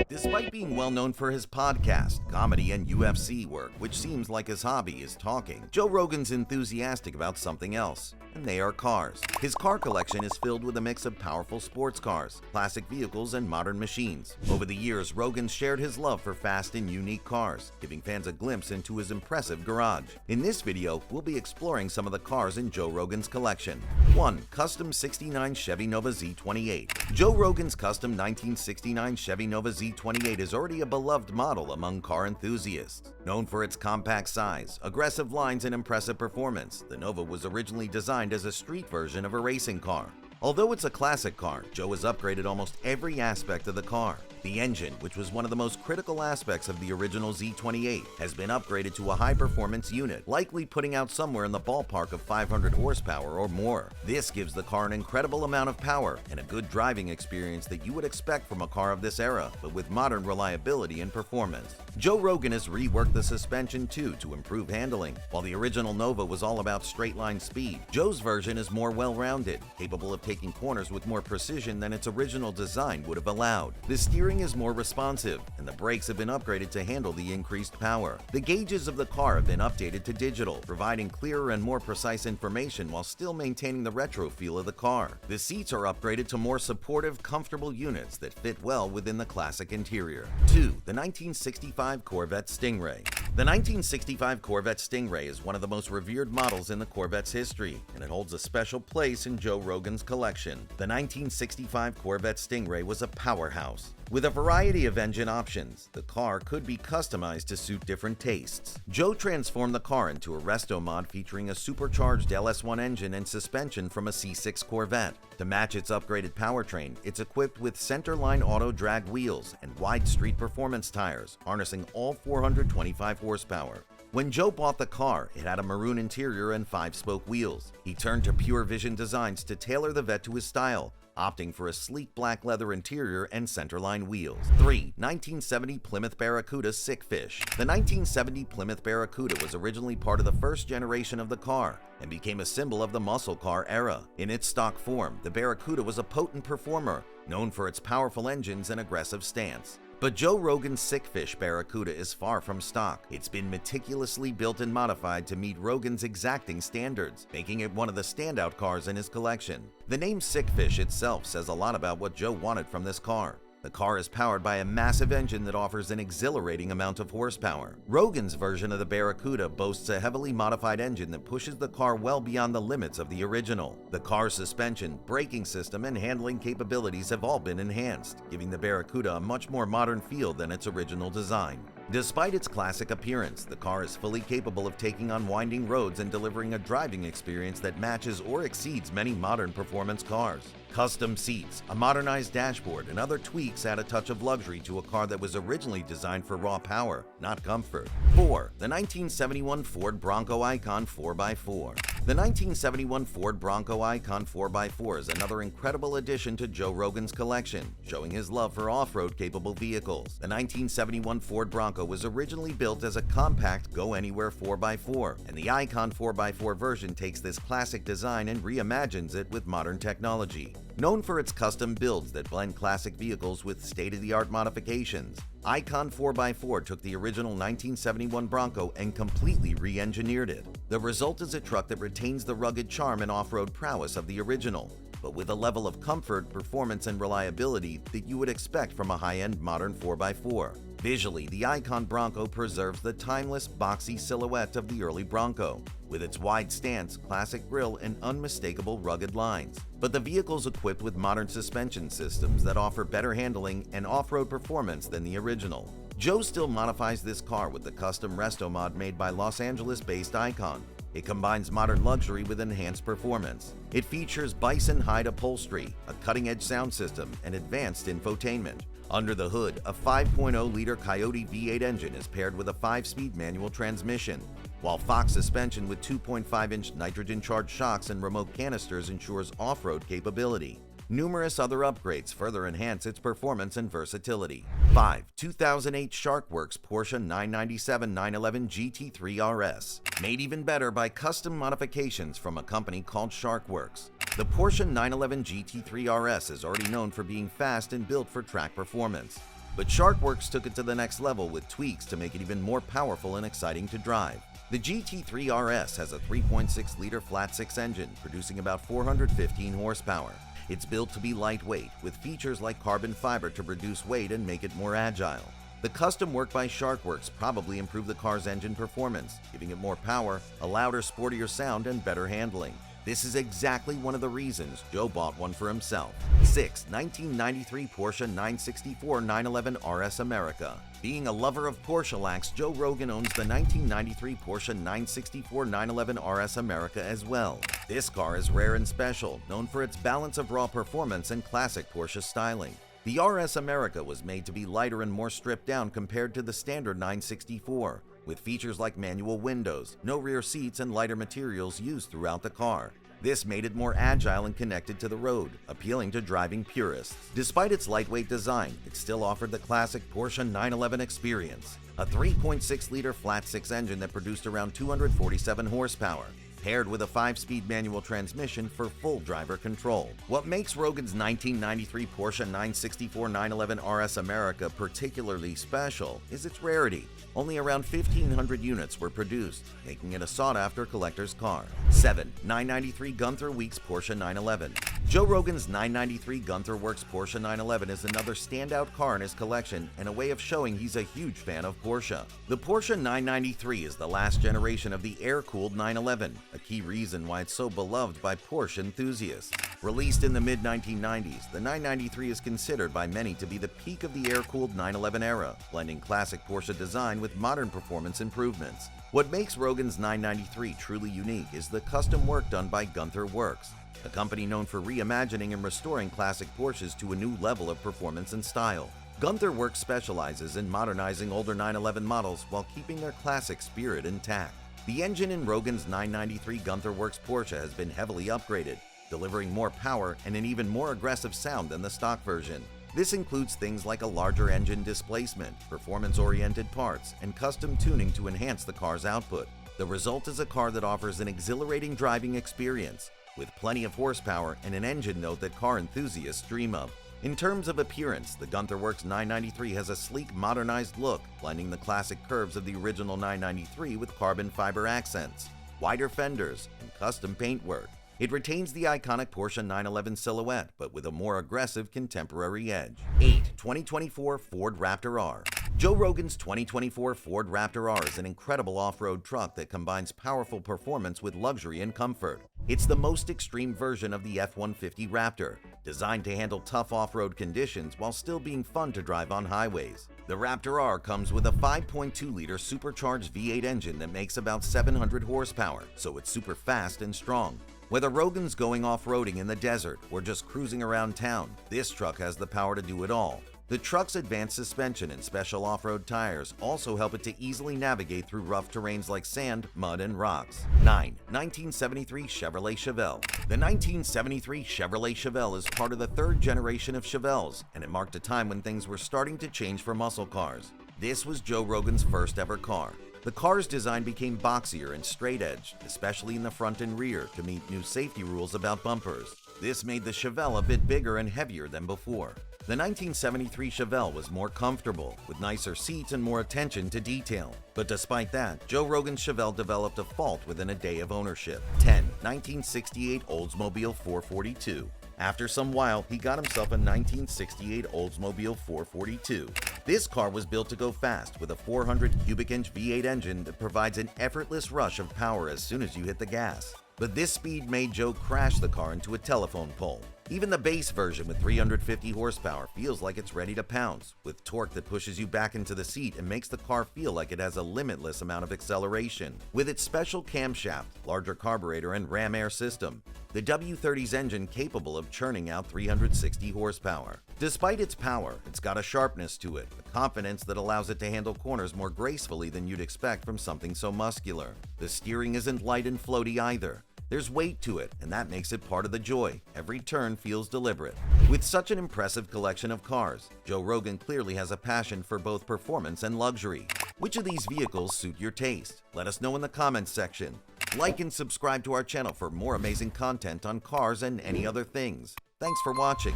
Despite being well known for his podcast, comedy, and UFC work, which seems like his hobby is talking, Joe Rogan's enthusiastic about something else, and they are cars. His car collection is filled with a mix of powerful sports cars, classic vehicles, and modern machines. Over the years, Rogan shared his love for fast and unique cars, giving fans a glimpse into his impressive garage. In this video, we'll be exploring some of the cars in Joe Rogan's collection. 1. Custom 69 Chevy Nova Z28. Joe Rogan's custom 1969 Chevy Nova Z28 is already a beloved model among car enthusiasts. Known for its compact size, aggressive lines, and impressive performance, the Nova was originally designed as a street version of a racing car. Although it's a classic car, Joe has upgraded almost every aspect of the car. The engine, which was one of the most critical aspects of the original Z28, has been upgraded to a high-performance unit, likely putting out somewhere in the ballpark of 500 horsepower or more. This gives the car an incredible amount of power and a good driving experience that you would expect from a car of this era, but with modern reliability and performance. Joe Rogan has reworked the suspension too to improve handling. While the original Nova was all about straight-line speed, Joe's version is more well-rounded, capable of taking corners with more precision than its original design would have allowed. The steering is more responsive, and the brakes have been upgraded to handle the increased power. The gauges of the car have been updated to digital, providing clearer and more precise information while still maintaining the retro feel of the car. The seats are upgraded to more supportive, comfortable units that fit well within the classic interior. 2. The 1965 Corvette Stingray. The 1965 Corvette Stingray is one of the most revered models in the Corvette's history, and it holds a special place in Joe Rogan's collection. The 1965 Corvette Stingray was a powerhouse. With a variety of engine options, the car could be customized to suit different tastes. Joe transformed the car into a resto mod featuring a supercharged LS1 engine and suspension from a C6 Corvette. To match its upgraded powertrain, it's equipped with centerline auto drag wheels and wide street performance tires, harnessing all 425 horsepower. When Joe bought the car, it had a maroon interior and 5-spoke wheels. He turned to Pure Vision Designs to tailor the Vette to his style, opting for a sleek black leather interior and centerline wheels. 3. 1970 Plymouth Barracuda Sickfish. The 1970 Plymouth Barracuda was originally part of the first generation of the car and became a symbol of the muscle car era. In its stock form, the Barracuda was a potent performer, known for its powerful engines and aggressive stance. But Joe Rogan's Sickfish Barracuda is far from stock. It's been meticulously built and modified to meet Rogan's exacting standards, making it one of the standout cars in his collection. The name Sickfish itself says a lot about what Joe wanted from this car. The car is powered by a massive engine that offers an exhilarating amount of horsepower. Rogan's version of the Barracuda boasts a heavily modified engine that pushes the car well beyond the limits of the original. The car's suspension, braking system, and handling capabilities have all been enhanced, giving the Barracuda a much more modern feel than its original design. Despite its classic appearance, the car is fully capable of taking on winding roads and delivering a driving experience that matches or exceeds many modern performance cars. Custom seats, a modernized dashboard, and other tweaks add a touch of luxury to a car that was originally designed for raw power, not comfort. 4. The 1971 Ford Bronco Icon 4x4. The 1971 Ford Bronco Icon 4x4 is another incredible addition to Joe Rogan's collection, showing his love for off-road capable vehicles. The 1971 Ford Bronco was originally built as a compact go-anywhere 4x4, and the Icon 4x4 version takes this classic design and reimagines it with modern technology. Known for its custom builds that blend classic vehicles with state-of-the-art modifications, Icon 4x4 took the original 1971 Bronco and completely re-engineered it. The result is a truck that retains the rugged charm and off-road prowess of the original, but with a level of comfort, performance, and reliability that you would expect from a high-end modern 4x4. Visually, the Icon Bronco preserves the timeless, boxy silhouette of the early Bronco, with its wide stance, classic grille, and unmistakable rugged lines. But the vehicle's equipped with modern suspension systems that offer better handling and off-road performance than the original. Joe still modifies this car with the custom resto mod made by Los Angeles-based Icon. It combines modern luxury with enhanced performance. It features bison hide upholstery, a cutting-edge sound system, and advanced infotainment. Under the hood, a 5.0-liter Coyote V8 engine is paired with a 5-speed manual transmission, while Fox suspension with 2.5-inch nitrogen-charged shocks and remote canisters ensures off-road capability. Numerous other upgrades further enhance its performance and versatility. 5. 2008 Sharkworks Porsche 997 911 GT3 RS. Made even better by custom modifications from a company called Sharkworks. The Porsche 911 GT3 RS is already known for being fast and built for track performance. But Sharkworks took it to the next level with tweaks to make it even more powerful and exciting to drive. The GT3 RS has a 3.6-liter flat-six engine, producing about 415 horsepower. It's built to be lightweight, with features like carbon fiber to reduce weight and make it more agile. The custom work by Sharkworks probably improved the car's engine performance, giving it more power, a louder, sportier sound, and better handling. This is exactly one of the reasons Joe bought one for himself. 6. 1993 Porsche 964 911 RS America. Being a lover of Porsche lax, Joe Rogan owns the 1993 Porsche 964 911 RS America as well. This car is rare and special, known for its balance of raw performance and classic Porsche styling. The RS America was made to be lighter and more stripped down compared to the standard 964, with features like manual windows, no rear seats, and lighter materials used throughout the car. This made it more agile and connected to the road, appealing to driving purists. Despite its lightweight design, it still offered the classic Porsche 911 experience, a 3.6-liter flat-six engine that produced around 247 horsepower, paired with a 5-speed manual transmission for full driver control. What makes Rogan's 1993 Porsche 964 911 RS America particularly special is its rarity. Only around 1,500 units were produced, making it a sought-after collector's car. 7. 993 Gunther Weeks Porsche 911. Joe Rogan's 993 Gunther Works Porsche 911 is another standout car in his collection and a way of showing he's a huge fan of Porsche. The Porsche 993 is the last generation of the air-cooled 911, a key reason why it's so beloved by Porsche enthusiasts. Released in the mid-1990s, the 993 is considered by many to be the peak of the air-cooled 911 era, blending classic Porsche design with modern performance improvements. What makes Rogan's 993 truly unique is the custom work done by Gunther Works, a company known for reimagining and restoring classic Porsches to a new level of performance and style. Gunther Works specializes in modernizing older 911 models while keeping their classic spirit intact. The engine in Rogan's 993 Gunther Works Porsche has been heavily upgraded, delivering more power and an even more aggressive sound than the stock version. This includes things like a larger engine displacement, performance-oriented parts, and custom tuning to enhance the car's output. The result is a car that offers an exhilarating driving experience, with plenty of horsepower and an engine note that car enthusiasts dream of. In terms of appearance, the Gunther Works 993 has a sleek, modernized look, blending the classic curves of the original 993 with carbon fiber accents, wider fenders, and custom paintwork. It retains the iconic Porsche 911 silhouette, but with a more aggressive contemporary edge. 8. 2024 Ford Raptor R. Joe Rogan's 2024 Ford Raptor R is an incredible off-road truck that combines powerful performance with luxury and comfort. It's the most extreme version of the F-150 Raptor, designed to handle tough off-road conditions while still being fun to drive on highways. The Raptor R comes with a 5.2-liter supercharged V8 engine that makes about 700 horsepower, so it's super fast and strong. Whether Rogan's going off-roading in the desert or just cruising around town, this truck has the power to do it all. The truck's advanced suspension and special off-road tires also help it to easily navigate through rough terrains like sand, mud, and rocks. 9. 1973 Chevrolet Chevelle. The 1973 Chevrolet Chevelle is part of the third generation of Chevelles, and it marked a time when things were starting to change for muscle cars. This was Joe Rogan's first ever car. The car's design became boxier and straight-edged, especially in the front and rear, to meet new safety rules about bumpers. This made the Chevelle a bit bigger and heavier than before. The 1973 Chevelle was more comfortable, with nicer seats and more attention to detail. But despite that, Joe Rogan's Chevelle developed a fault within a day of ownership. 10. 1968 Oldsmobile 442. After some while, he got himself a 1968 Oldsmobile 442. This car was built to go fast with a 400 cubic inch V8 engine that provides an effortless rush of power as soon as you hit the gas. But this speed made Joe crash the car into a telephone pole. Even the base version with 350 horsepower feels like it's ready to pounce, with torque that pushes you back into the seat and makes the car feel like it has a limitless amount of acceleration. With its special camshaft, larger carburetor, and ram air system, the W30's engine capable of churning out 360 horsepower. Despite its power, it's got a sharpness to it, a confidence that allows it to handle corners more gracefully than you'd expect from something so muscular. The steering isn't light and floaty either. There's weight to it, and that makes it part of the joy. Every turn feels deliberate. With such an impressive collection of cars, Joe Rogan clearly has a passion for both performance and luxury. Which of these vehicles suit your taste? Let us know in the comments section. Like and subscribe to our channel for more amazing content on cars and any other things. Thanks for watching.